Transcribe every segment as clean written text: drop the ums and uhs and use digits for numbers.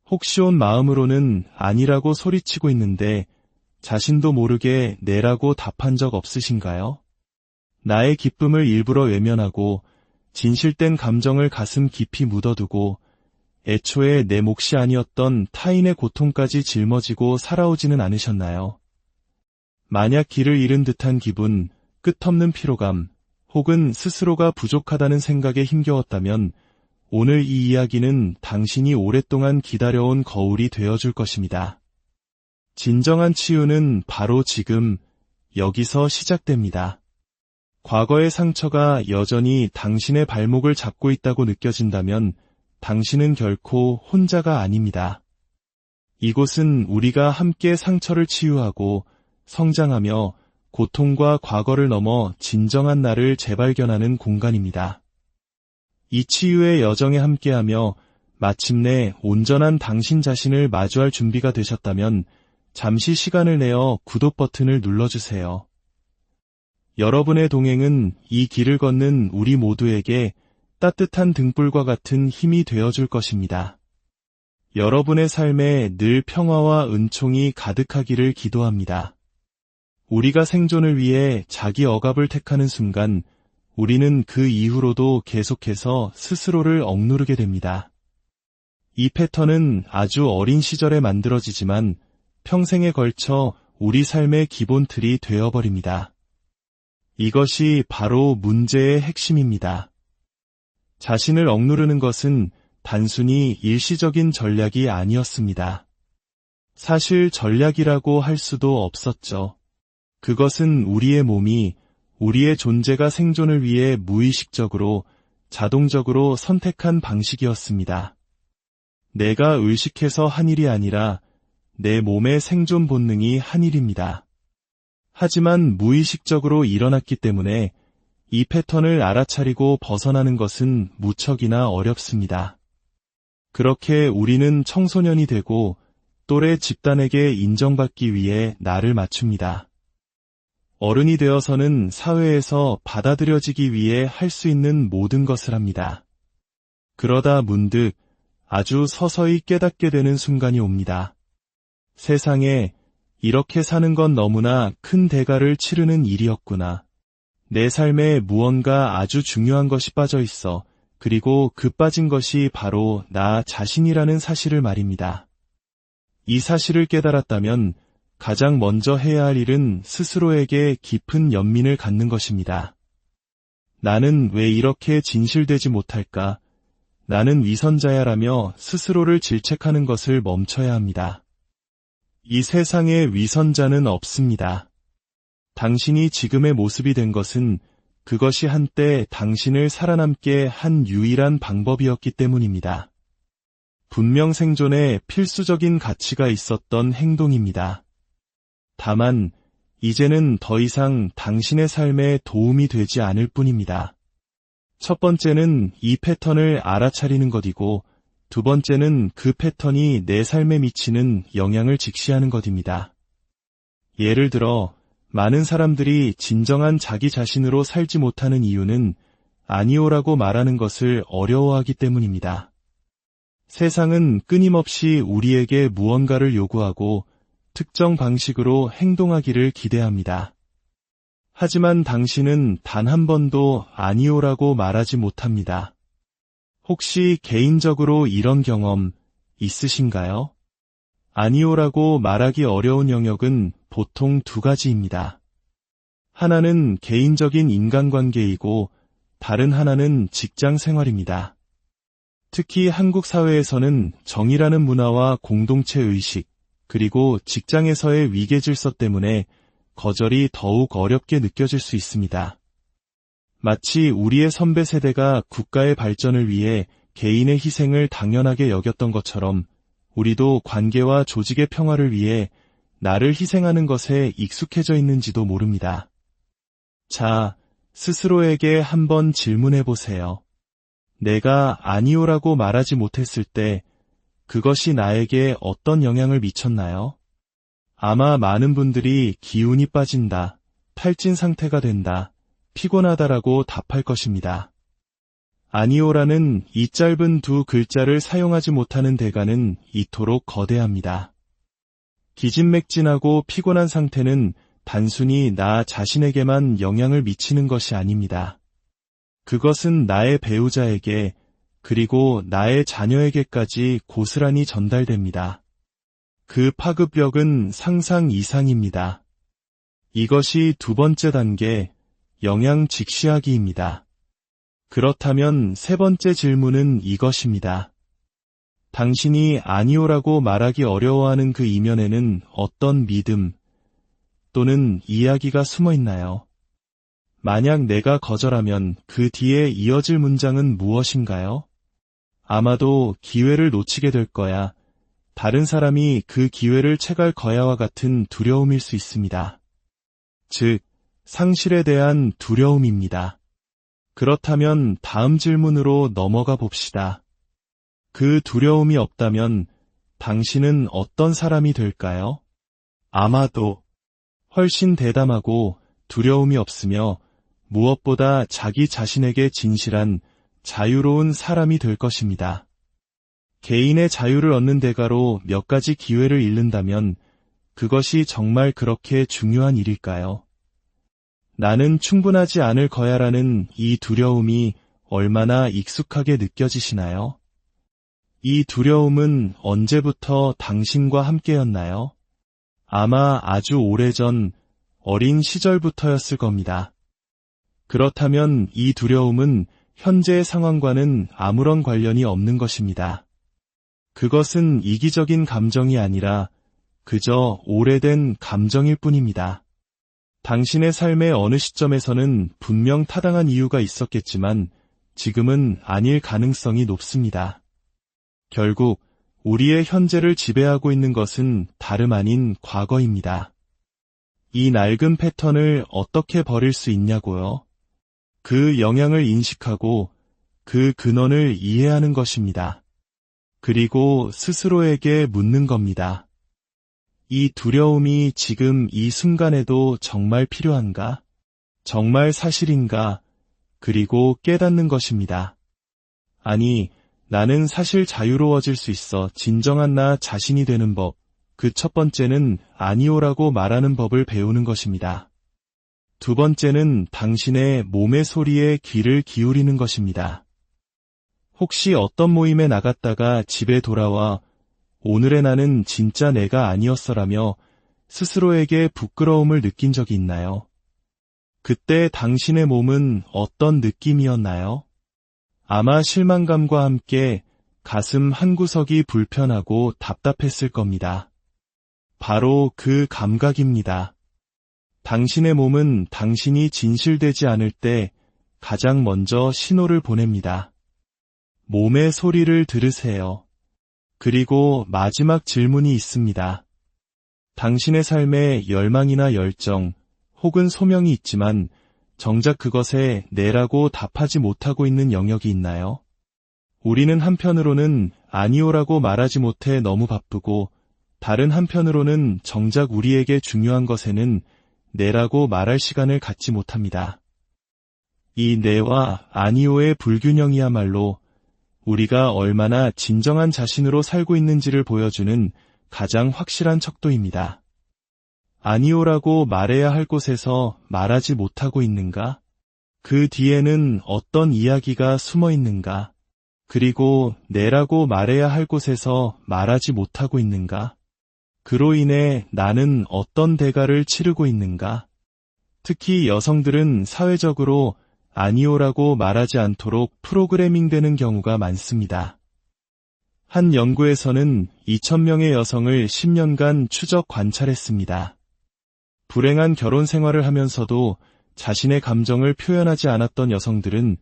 혹시 온 마음으로는 아니라고 소리치고 있는데 자신도 모르게 네라고 답한 적 없으신가요? 나의 기쁨을 일부러 외면하고 진실된 감정을 가슴 깊이 묻어두고 애초에 내 몫이 아니었던 타인의 고통까지 짊어지고 살아오지는 않으셨나요? 만약 길을 잃은 듯한 기분, 끝없는 피로감, 혹은 스스로가 부족하다는 생각에 힘겨웠다면 오늘 이 이야기는 당신이 오랫동안 기다려온 거울이 되어줄 것입니다. 진정한 치유는 바로 지금, 여기서 시작됩니다. 과거의 상처가 여전히 당신의 발목을 잡고 있다고 느껴진다면 당신은 결코 혼자가 아닙니다. 이곳은 우리가 함께 상처를 치유하고 성장하며 고통과 과거를 넘어 진정한 나를 재발견하는 공간입니다. 이 치유의 여정에 함께하며 마침내 온전한 당신 자신을 마주할 준비가 되셨다면 잠시 시간을 내어 구독 버튼을 눌러주세요. 여러분의 동행은 이 길을 걷는 우리 모두에게 따뜻한 등불과 같은 힘이 되어줄 것입니다. 여러분의 삶에 늘 평화와 은총이 가득하기를 기도합니다. 우리가 생존을 위해 자기 억압을 택하는 순간 우리는 그 이후로도 계속해서 스스로를 억누르게 됩니다. 이 패턴은 아주 어린 시절에 만들어지지만 평생에 걸쳐 우리 삶의 기본 틀이 되어버립니다. 이것이 바로 문제의 핵심입니다. 자신을 억누르는 것은 단순히 일시적인 전략이 아니었습니다. 사실 전략이라고 할 수도 없었죠. 그것은 우리의 몸이 우리의 존재가 생존을 위해 무의식적으로, 자동적으로 선택한 방식이었습니다. 내가 의식해서 한 일이 아니라 내 몸의 생존 본능이 한 일입니다. 하지만 무의식적으로 일어났기 때문에 이 패턴을 알아차리고 벗어나는 것은 무척이나 어렵습니다. 그렇게 우리는 청소년이 되고 또래 집단에게 인정받기 위해 나를 맞춥니다. 어른이 되어서는 사회에서 받아들여지기 위해 할 수 있는 모든 것을 합니다. 그러다 문득 아주 서서히 깨닫게 되는 순간이 옵니다. 세상에 이렇게 사는 건 너무나 큰 대가를 치르는 일이었구나. 내 삶에 무언가 아주 중요한 것이 빠져 있어. 그리고 그 빠진 것이 바로 나 자신이라는 사실을 말입니다. 이 사실을 깨달았다면 가장 먼저 해야 할 일은 스스로에게 깊은 연민을 갖는 것입니다. 나는 왜 이렇게 진실되지 못할까? 나는 위선자야라며 스스로를 질책하는 것을 멈춰야 합니다. 이 세상에 위선자는 없습니다. 당신이 지금의 모습이 된 것은 그것이 한때 당신을 살아남게 한 유일한 방법이었기 때문입니다. 분명 생존에 필수적인 가치가 있었던 행동입니다. 다만 이제는 더 이상 당신의 삶에 도움이 되지 않을 뿐입니다. 첫 번째는 이 패턴을 알아차리는 것이고 두 번째는 그 패턴이 내 삶에 미치는 영향을 직시하는 것입니다. 예를 들어 많은 사람들이 진정한 자기 자신으로 살지 못하는 이유는 아니오라고 말하는 것을 어려워하기 때문입니다. 세상은 끊임없이 우리에게 무언가를 요구하고 특정 방식으로 행동하기를 기대합니다. 하지만 당신은 단 한 번도 아니오라고 말하지 못합니다. 혹시 개인적으로 이런 경험 있으신가요? 아니오라고 말하기 어려운 영역은 보통 두 가지입니다. 하나는 개인적인 인간관계이고 다른 하나는 직장 생활입니다. 특히 한국 사회에서는 정의라는 문화와 공동체 의식, 그리고 직장에서의 위계질서 때문에 거절이 더욱 어렵게 느껴질 수 있습니다. 마치 우리의 선배 세대가 국가의 발전을 위해 개인의 희생을 당연하게 여겼던 것처럼 우리도 관계와 조직의 평화를 위해 나를 희생하는 것에 익숙해져 있는지도 모릅니다. 자, 스스로에게 한번 질문해 보세요. 내가 아니오라고 말하지 못했을 때 그것이 나에게 어떤 영향을 미쳤나요? 아마 많은 분들이 기운이 빠진다, 탈진 상태가 된다, 피곤하다라고 답할 것입니다. 아니오라는 이 짧은 두 글자를 사용하지 못하는 대가는 이토록 거대합니다. 기진맥진하고 피곤한 상태는 단순히 나 자신에게만 영향을 미치는 것이 아닙니다. 그것은 나의 배우자에게 그리고 나의 자녀에게까지 고스란히 전달됩니다. 그 파급력은 상상 이상입니다. 이것이 두 번째 단계, 영향 직시하기입니다. 그렇다면 세 번째 질문은 이것입니다. 당신이 아니오라고 말하기 어려워하는 그 이면에는 어떤 믿음 또는 이야기가 숨어 있나요? 만약 내가 거절하면 그 뒤에 이어질 문장은 무엇인가요? 아마도 기회를 놓치게 될 거야. 다른 사람이 그 기회를 채갈 거야와 같은 두려움일 수 있습니다. 즉, 상실에 대한 두려움입니다. 그렇다면 다음 질문으로 넘어가 봅시다. 그 두려움이 없다면 당신은 어떤 사람이 될까요? 아마도 훨씬 대담하고 두려움이 없으며 무엇보다 자기 자신에게 진실한 자유로운 사람이 될 것입니다. 개인의 자유를 얻는 대가로 몇 가지 기회를 잃는다면 그것이 정말 그렇게 중요한 일일까요? 나는 충분하지 않을 거야라는 이 두려움이 얼마나 익숙하게 느껴지시나요? 이 두려움은 언제부터 당신과 함께였나요? 아마 아주 오래전 어린 시절부터였을 겁니다. 그렇다면 이 두려움은 현재의 상황과는 아무런 관련이 없는 것입니다. 그것은 이기적인 감정이 아니라 그저 오래된 감정일 뿐입니다. 당신의 삶의 어느 시점에서는 분명 타당한 이유가 있었겠지만 지금은 아닐 가능성이 높습니다. 결국 우리의 현재를 지배하고 있는 것은 다름 아닌 과거입니다. 이 낡은 패턴을 어떻게 버릴 수 있냐고요? 그 영향을 인식하고 그 근원을 이해하는 것입니다. 그리고 스스로에게 묻는 겁니다. 이 두려움이 지금 이 순간에도 정말 필요한가? 정말 사실인가? 그리고 깨닫는 것입니다. 아니, 나는 사실 자유로워질 수 있어 진정한 나 자신이 되는 법. 그 첫 번째는 아니오라고 말하는 법을 배우는 것입니다. 두 번째는 당신의 몸의 소리에 귀를 기울이는 것입니다. 혹시 어떤 모임에 나갔다가 집에 돌아와 오늘의 나는 진짜 내가 아니었어라며 스스로에게 부끄러움을 느낀 적이 있나요? 그때 당신의 몸은 어떤 느낌이었나요? 아마 실망감과 함께 가슴 한구석이 불편하고 답답했을 겁니다. 바로 그 감각입니다. 당신의 몸은 당신이 진실되지 않을 때 가장 먼저 신호를 보냅니다. 몸의 소리를 들으세요. 그리고 마지막 질문이 있습니다. 당신의 삶에 열망이나 열정 혹은 소명이 있지만 정작 그것에 네라고 답하지 못하고 있는 영역이 있나요? 우리는 한편으로는 아니오라고 말하지 못해 너무 바쁘고 다른 한편으로는 정작 우리에게 중요한 것에는 네라고 말할 시간을 갖지 못합니다. 이 네와 아니오의 불균형이야말로 우리가 얼마나 진정한 자신으로 살고 있는지를 보여주는 가장 확실한 척도입니다. 아니오라고 말해야 할 곳에서 말하지 못하고 있는가? 그 뒤에는 어떤 이야기가 숨어 있는가? 그리고 네라고 말해야 할 곳에서 말하지 못하고 있는가? 그로 인해 나는 어떤 대가를 치르고 있는가? 특히 여성들은 사회적으로 아니오라고 말하지 않도록 프로그래밍되는 경우가 많습니다. 한 연구에서는 2,000명의 여성을 10년간 추적 관찰했습니다. 불행한 결혼 생활을 하면서도 자신의 감정을 표현하지 않았던 여성들은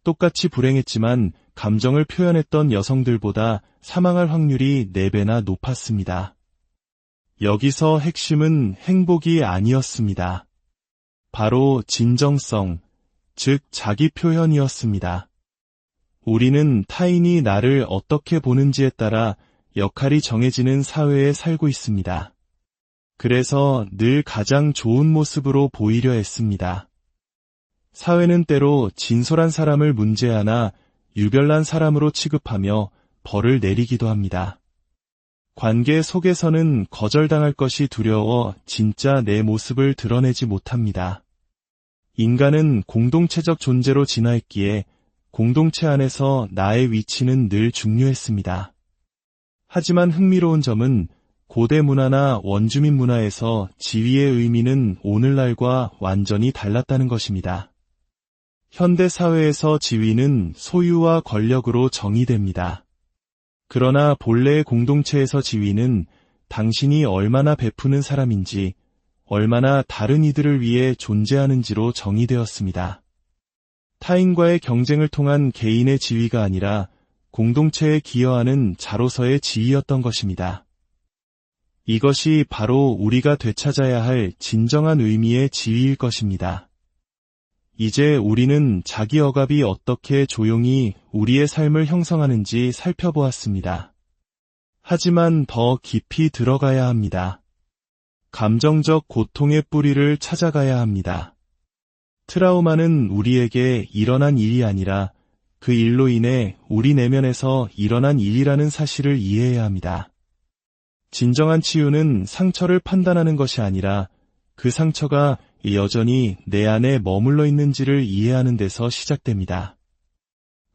똑같이 불행했지만 감정을 표현했던 여성들보다 사망할 확률이 4배나 높았습니다. 여기서 핵심은 행복이 아니었습니다. 바로 진정성, 즉 자기 표현이었습니다. 우리는 타인이 나를 어떻게 보는지에 따라 역할이 정해지는 사회에 살고 있습니다. 그래서 늘 가장 좋은 모습으로 보이려 했습니다. 사회는 때로 진솔한 사람을 문제하나 유별난 사람으로 취급하며 벌을 내리기도 합니다. 관계 속에서는 거절당할 것이 두려워 진짜 내 모습을 드러내지 못합니다. 인간은 공동체적 존재로 진화했기에 공동체 안에서 나의 위치는 늘 중요했습니다. 하지만 흥미로운 점은 고대 문화나 원주민 문화에서 지위의 의미는 오늘날과 완전히 달랐다는 것입니다. 현대 사회에서 지위는 소유와 권력으로 정의됩니다. 그러나 본래의 공동체에서 지위는 당신이 얼마나 베푸는 사람인지, 얼마나 다른 이들을 위해 존재하는지로 정의되었습니다. 타인과의 경쟁을 통한 개인의 지위가 아니라 공동체에 기여하는 자로서의 지위였던 것입니다. 이것이 바로 우리가 되찾아야 할 진정한 의미의 지위일 것입니다. 이제 우리는 자기 억압이 어떻게 조용히 우리의 삶을 형성하는지 살펴보았습니다. 하지만 더 깊이 들어가야 합니다. 감정적 고통의 뿌리를 찾아가야 합니다. 트라우마는 우리에게 일어난 일이 아니라 그 일로 인해 우리 내면에서 일어난 일이라는 사실을 이해해야 합니다. 진정한 치유는 상처를 판단하는 것이 아니라 그 상처가 여전히 내 안에 머물러 있는지를 이해하는 데서 시작됩니다.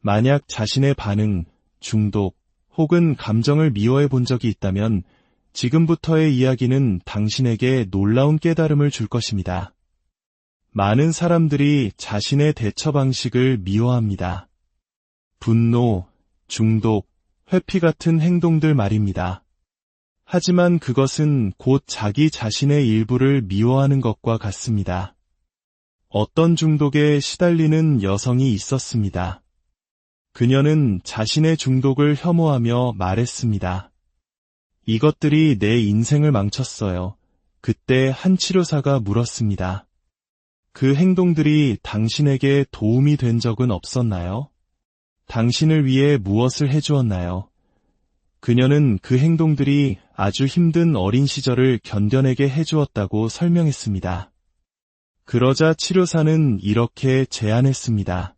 만약 자신의 반응, 중독 혹은 감정을 미워해 본 적이 있다면 지금부터의 이야기는 당신에게 놀라운 깨달음을 줄 것입니다. 많은 사람들이 자신의 대처 방식을 미워합니다. 분노, 중독, 회피 같은 행동들 말입니다. 하지만 그것은 곧 자기 자신의 일부를 미워하는 것과 같습니다. 어떤 중독에 시달리는 여성이 있었습니다. 그녀는 자신의 중독을 혐오하며 말했습니다. 이것들이 내 인생을 망쳤어요. 그때 한 치료사가 물었습니다. 그 행동들이 당신에게 도움이 된 적은 없었나요? 당신을 위해 무엇을 해주었나요? 그녀는 그 행동들이 아주 힘든 어린 시절을 견뎌내게 해주었다고 설명했습니다. 그러자 치료사는 이렇게 제안했습니다.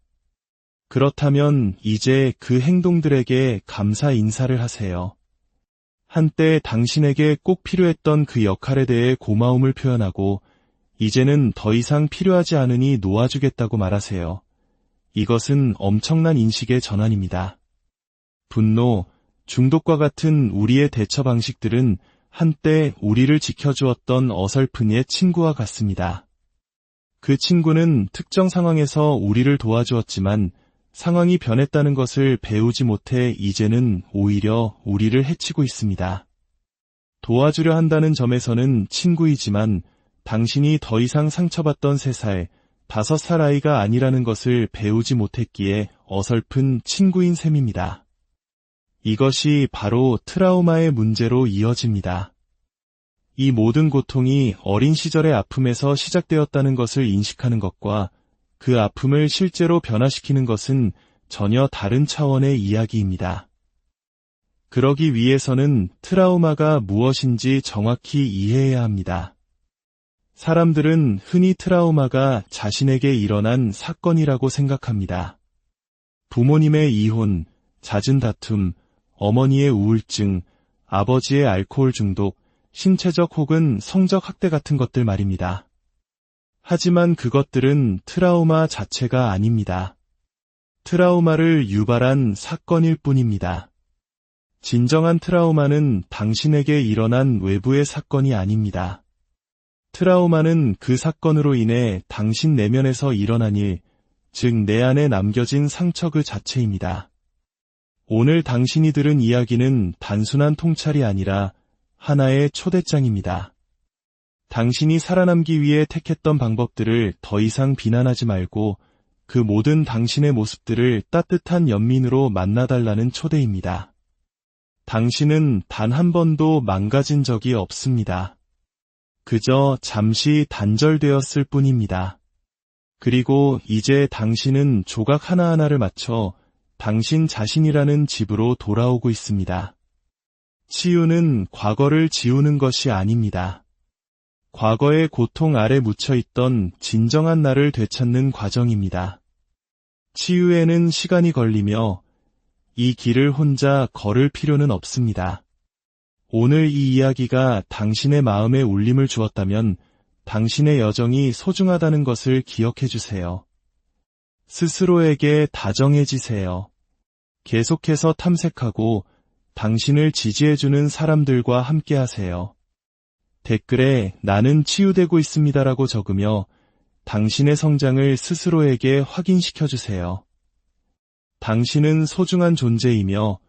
그렇다면 이제 그 행동들에게 감사 인사를 하세요. 한때 당신에게 꼭 필요했던 그 역할에 대해 고마움을 표현하고 이제는 더 이상 필요하지 않으니 놓아주겠다고 말하세요. 이것은 엄청난 인식의 전환입니다. 분노, 중독과 같은 우리의 대처 방식들은 한때 우리를 지켜주었던 어설픈 옛 친구와 같습니다. 그 친구는 특정 상황에서 우리를 도와주었지만 상황이 변했다는 것을 배우지 못해 이제는 오히려 우리를 해치고 있습니다. 도와주려 한다는 점에서는 친구이지만 당신이 더 이상 상처받던 3살, 5살 아이가 아니라는 것을 배우지 못했기에 어설픈 친구인 셈입니다. 이것이 바로 트라우마의 문제로 이어집니다. 이 모든 고통이 어린 시절의 아픔에서 시작되었다는 것을 인식하는 것과 그 아픔을 실제로 변화시키는 것은 전혀 다른 차원의 이야기입니다. 그러기 위해서는 트라우마가 무엇인지 정확히 이해해야 합니다. 사람들은 흔히 트라우마가 자신에게 일어난 사건이라고 생각합니다. 부모님의 이혼, 잦은 다툼, 어머니의 우울증, 아버지의 알코올 중독, 신체적 혹은 성적 학대 같은 것들 말입니다. 하지만 그것들은 트라우마 자체가 아닙니다. 트라우마를 유발한 사건일 뿐입니다. 진정한 트라우마는 당신에게 일어난 외부의 사건이 아닙니다. 트라우마는 그 사건으로 인해 당신 내면에서 일어난 일, 즉 내 안에 남겨진 상처 그 자체입니다. 오늘 당신이 들은 이야기는 단순한 통찰이 아니라 하나의 초대장입니다. 당신이 살아남기 위해 택했던 방법들을 더 이상 비난하지 말고 그 모든 당신의 모습들을 따뜻한 연민으로 만나달라는 초대입니다. 당신은 단 한 번도 망가진 적이 없습니다. 그저 잠시 단절되었을 뿐입니다. 그리고 이제 당신은 조각 하나하나를 맞춰 당신 자신이라는 집으로 돌아오고 있습니다. 치유는 과거를 지우는 것이 아닙니다. 과거의 고통 아래 묻혀있던 진정한 나를 되찾는 과정입니다. 치유에는 시간이 걸리며 이 길을 혼자 걸을 필요는 없습니다. 오늘 이 이야기가 당신의 마음에 울림을 주었다면 당신의 여정이 소중하다는 것을 기억해 주세요. 스스로에게 다정해지세요. 계속해서 탐색하고 당신을 지지해주는 사람들과 함께하세요. 댓글에 나는 치유되고 있습니다라고 적으며 당신의 성장을 스스로에게 확인시켜 주세요. 당신은 소중한 존재이며